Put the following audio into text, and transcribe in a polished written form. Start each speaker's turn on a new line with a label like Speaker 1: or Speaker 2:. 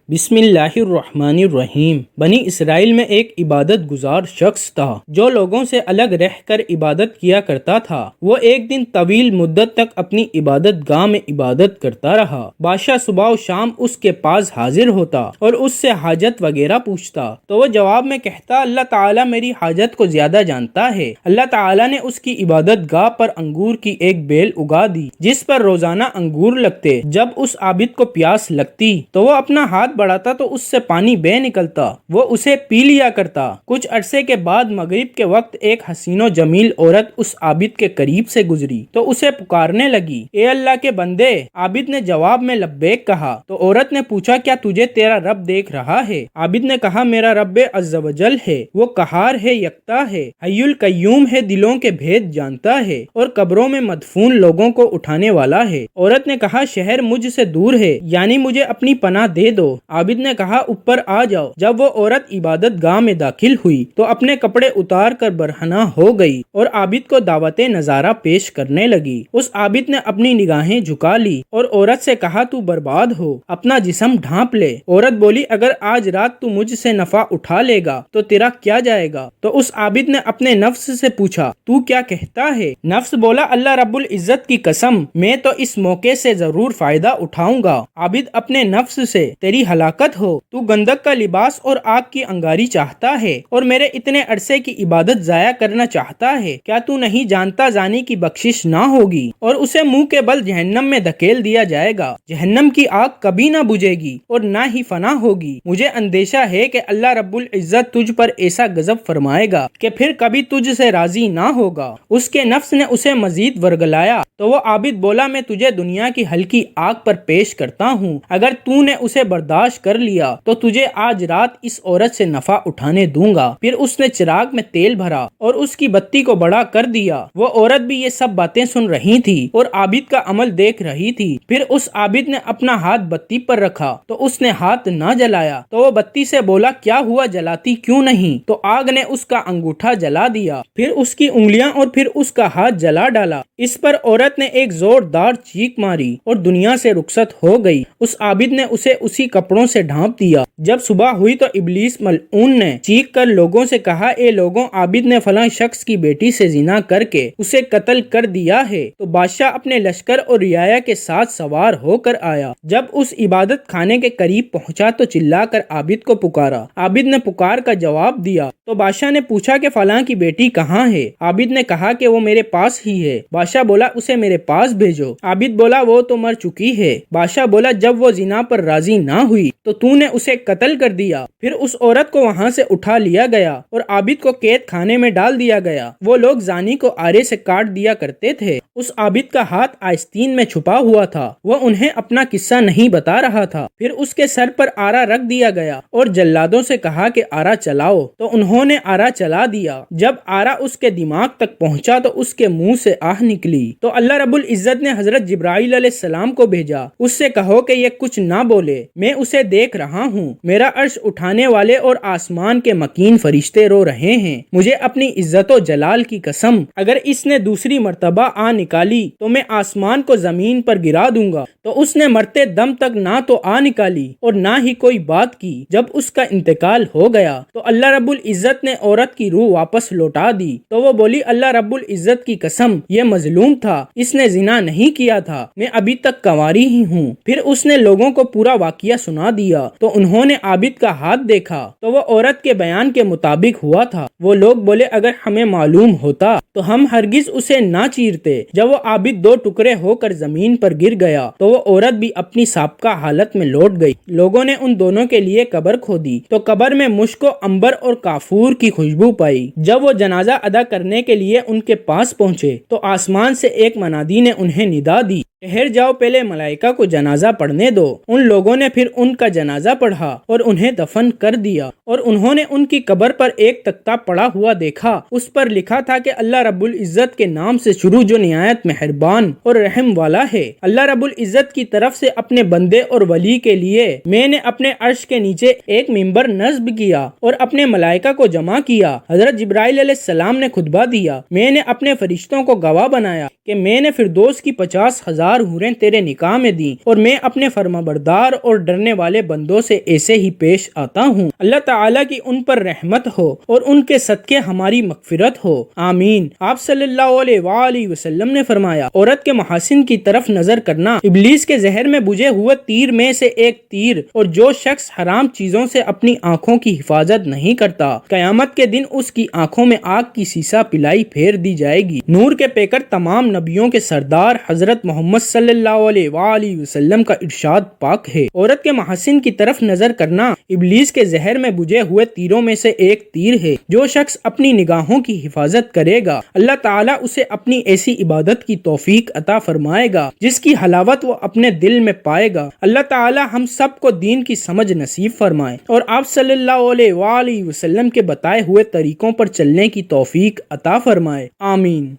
Speaker 1: بسم اللہ الرحمن الرحیم۔ بنی اسرائیل میں ایک عبادت گزار شخص تھا جو لوگوں سے الگ رہ کر عبادت کیا کرتا تھا۔ وہ ایک دن طویل مدت تک اپنی عبادت گاہ میں عبادت کرتا رہا۔ بادشاہ صبح و شام اس کے پاس حاضر ہوتا اور اس سے حاجت وغیرہ پوچھتا تو وہ جواب میں کہتا، اللہ تعالیٰ میری حاجت کو زیادہ جانتا ہے۔ اللہ تعالیٰ نے اس کی عبادت گاہ پر انگور کی ایک بیل اگا دی جس پر روزانہ انگور لگتے۔ جب اس عابد کو پیاس لگتی تو وہ اپنا ہاتھ بڑھاتا تو اس سے پانی بہہ نکلتا، وہ اسے پی لیا کرتا۔ کچھ عرصے کے بعد مغرب کے وقت ایک حسین و جمیل عورت اس عابد کے قریب سے گزری تو اسے پکارنے لگی، اے اللہ کے بندے۔ عابد نے جواب میں لبیک کہا تو عورت نے پوچھا، کیا تجھے تیرا رب دیکھ رہا ہے؟ عابد نے کہا، میرا رب عز و جل ہے، وہ قہار ہے، یکتا ہے، حی القیوم ہے، دلوں کے بھید جانتا ہے اور قبروں میں مدفون لوگوں کو اٹھانے والا ہے۔ عورت نے کہا، شہر مجھ سے دور ہے، یعنی مجھے اپنی پناہ دے دو۔ عابد نے کہا، اوپر آ جاؤ۔ جب وہ عورت عبادت گاہ میں داخل ہوئی تو اپنے کپڑے اتار کر برہنہ ہو گئی اور عابد کو دعوت نظارہ پیش کرنے لگی۔ اس عابد نے اپنی نگاہیں جھکا لی اور عورت سے کہا، تو برباد ہو، اپنا جسم ڈھانپ لے۔ عورت بولی، اگر آج رات تو مجھ سے نفع اٹھا لے گا تو تیرا کیا جائے گا؟ تو اس عابد نے اپنے نفس سے پوچھا، تو کیا کہتا ہے؟ نفس بولا، اللہ رب العزت کی قسم، میں تو اس موقع سے ضرور فائدہ اٹھاؤں گا۔ عابد اپنے نفس سے، تیری ہلاکت ہو، تو گندک کا لباس اور آگ کی انگاری چاہتا ہے اور میرے اتنے عرصے کی عبادت ضائع کرنا چاہتا ہے۔ کیا تو نہیں جانتا زانی کی بخشش نہ ہوگی اور اسے منہ کے بل جہنم میں دھکیل دیا جائے گا؟ جہنم کی آگ کبھی نہ بجھے گی اور نہ ہی فنا ہوگی۔ مجھے اندیشہ ہے کہ اللہ رب العزت تجھ پر ایسا غضب فرمائے گا کہ پھر کبھی تجھ سے راضی نہ ہوگا۔ اس کے نفس نے اسے مزید ورگلایا تو وہ عابد بولا، میں تجھے دنیا کی ہلکی آگ پر پیش کرتا ہوں، اگر تو نے اسے برداشت کر لیا تو تجھے آج رات اس عورت سے نفع اٹھانے دوں گا۔ پھر اس نے چراغ میں تیل بھرا اور اس کی بتی کو بڑا کر دیا۔ وہ عورت بھی یہ سب باتیں سن رہی تھی اور عابد کا عمل دیکھ رہی تھی۔ پھر اس عابد نے اپنا ہاتھ بتی پر رکھا تو اس نے ہاتھ نہ جلایا تو وہ بتی سے بولا، کیا ہوا، جلاتی کیوں نہیں؟ تو آگ نے اس کا انگوٹھا جلا دیا، پھر اس کی انگلیاں اور پھر اس کا ہاتھ جلا ڈالا۔ اس پر عورت نے ایک زوردار چیخ ماری اور دنیا سے رخصت ہو گئی۔ اس عابد نے اسے اسی کپڑوں سے ڈھانپ دیا۔ جب صبح ہوئی تو ابلیس ملعون نے چیخ کر لوگوں سے کہا، اے لوگوں، عابد نے فلاں شخص کی بیٹی سے زنا کر کے اسے قتل کر دیا ہے۔ تو بادشاہ اپنے لشکر اور رعایا کے ساتھ سوار ہو کر آیا۔ جب اس عبادت خانے کے قریب پہنچا تو چلا کر عابد کو پکارا۔ عابد نے پکار کا جواب دیا تو بادشاہ نے پوچھا کہ فلاں کی بیٹی کہاں ہے؟ عابد نے کہا کہ وہ میرے پاس ہی ہے۔ بادشاہ بولا، اسے میرے پاس بھیجو۔ عابد بولا، وہ تو مر چکی ہے۔ بادشاہ بولا، جب وہ زنا پر راضی نہ ہوئی تو نے اسے قتل کر دیا۔ پھر اس عورت کو وہاں سے اٹھا لیا گیا اور عابد کو قید خانے میں ڈال دیا گیا۔ وہ لوگ زانی کو آرے سے کاٹ دیا کرتے تھے۔ اس عابد کا ہاتھ آستین میں چھپا ہوا تھا، وہ انہیں اپنا قصہ نہیں بتا رہا تھا۔ پھر اس کے سر پر آرا رکھ دیا گیا اور جلادوں سے کہا کہ آرا چلاؤ، تو انہوں نے آرا چلا دیا۔ جب آرا اس کے دماغ تک پہنچا تو اس کے منہ سے آہ نکلی۔ تو اللہ رب العزت نے حضرت جبرائیل علیہ السلام کو بھیجا، اس سے کہو کہ یہ کچھ نہ بولے، میں اسے دیکھ رہا ہوں، میرا عرش اٹھانے والے اور آسمان کے مکین فرشتے رو رہے ہیں۔ مجھے اپنی عزت و جلال کی قسم، اگر اس نے دوسری مرتبہ آ نکالی تو میں آسمان کو زمین پر گرا دوں گا۔ تو اس نے مرتے دم تک نہ تو آ نکالی اور نہ ہی کوئی بات کی۔ جب اس کا انتقال ہو گیا تو اللہ رب العزت نے عورت کی روح واپس لوٹا دی۔ تو وہ بولی، اللہ رب العزت کی قسم، یہ مظلوم تھا، اس نے زنا نہیں کیا تھا، میں ابھی تک کنواری ہی ہوں۔ پھر اس نے لوگوں کو پورا واقعہ سنا دیا تو انہوں نے عابد کا ہاتھ دیکھا تو وہ عورت کے بیان کے مطابق ہوا تھا۔ وہ لوگ بولے، اگر ہمیں معلوم ہوتا تو ہم ہرگز اسے نہ چیرتے۔ جب وہ عابد دو ٹکڑے ہو کر زمین پر گر گیا تو وہ عورت بھی اپنی سابقہ حالت میں لوٹ گئی۔ لوگوں نے ان دونوں کے لیے قبر کھودی تو قبر میں مشک و عنبر اور کافور کی خوشبو پائی۔ جب وہ جنازہ ادا کرنے کے لیے ان کے پاس پہنچے تو آسمان سے ایک منادی نے انہیں ندا دی، ٹھہر جاؤ، پہلے ملائکہ کو جنازہ پڑھنے دو۔ ان لوگوں نے پھر ان کا جنازہ پڑھا اور انہیں دفن کر دیا، اور انہوں نے ان کی قبر پر ایک تختہ پڑا ہوا دیکھا، اس پر لکھا تھا کہ اللہ رب العزت کے نام سے شروع جو نہایت مہربان اور رحم والا ہے۔ اللہ رب العزت کی طرف سے اپنے بندے اور ولی کے لیے میں نے اپنے عرش کے نیچے ایک ممبر نصب کیا اور اپنے ملائکہ کو جمع کیا۔ حضرت جبرائیل علیہ السلام نے خطبہ دیا، میں نے اپنے فرشتوں کو گواہ بنایا کہ میں نے فردوس کی 50,000 سردار حوریں تیرے نکاح میں دیں، اور میں اپنے فرمانبردار اور ڈرنے والے بندوں سے ایسے ہی پیش آتا ہوں۔ اللہ تعالیٰ کی ان پر رحمت ہو اور ان کے صدقے ہماری مغفرت ہو، آمین۔ آپ صلی اللہ علیہ وآلہ وسلم نے فرمایا، عورت کے محاسن کی طرف نظر کرنا ابلیس کے زہر میں بجھے ہوئے تیر میں سے ایک تیر، اور جو شخص حرام چیزوں سے اپنی آنکھوں کی حفاظت نہیں کرتا، قیامت کے دن اس کی آنکھوں میں آگ کی سیسا پلائی پھیر دی جائے گی۔ نور کے پیکر تمام نبیوں کے سردار حضرت محمد صلی اللہ علیہ وآلہ وسلم کا ارشاد پاک ہے، عورت کے محاسن کی طرف نظر کرنا ابلیس کے زہر میں بجھے ہوئے تیروں میں سے ایک تیر ہے۔ جو شخص اپنی نگاہوں کی حفاظت کرے گا، اللہ تعالیٰ اسے اپنی ایسی عبادت کی توفیق عطا فرمائے گا جس کی حلاوت وہ اپنے دل میں پائے گا۔ اللہ تعالیٰ ہم سب کو دین کی سمجھ نصیب فرمائے اور آپ صلی اللہ علیہ وآلہ وسلم کے بتائے ہوئے طریقوں پر چلنے کی توفیق عطا فرمائے، آمین۔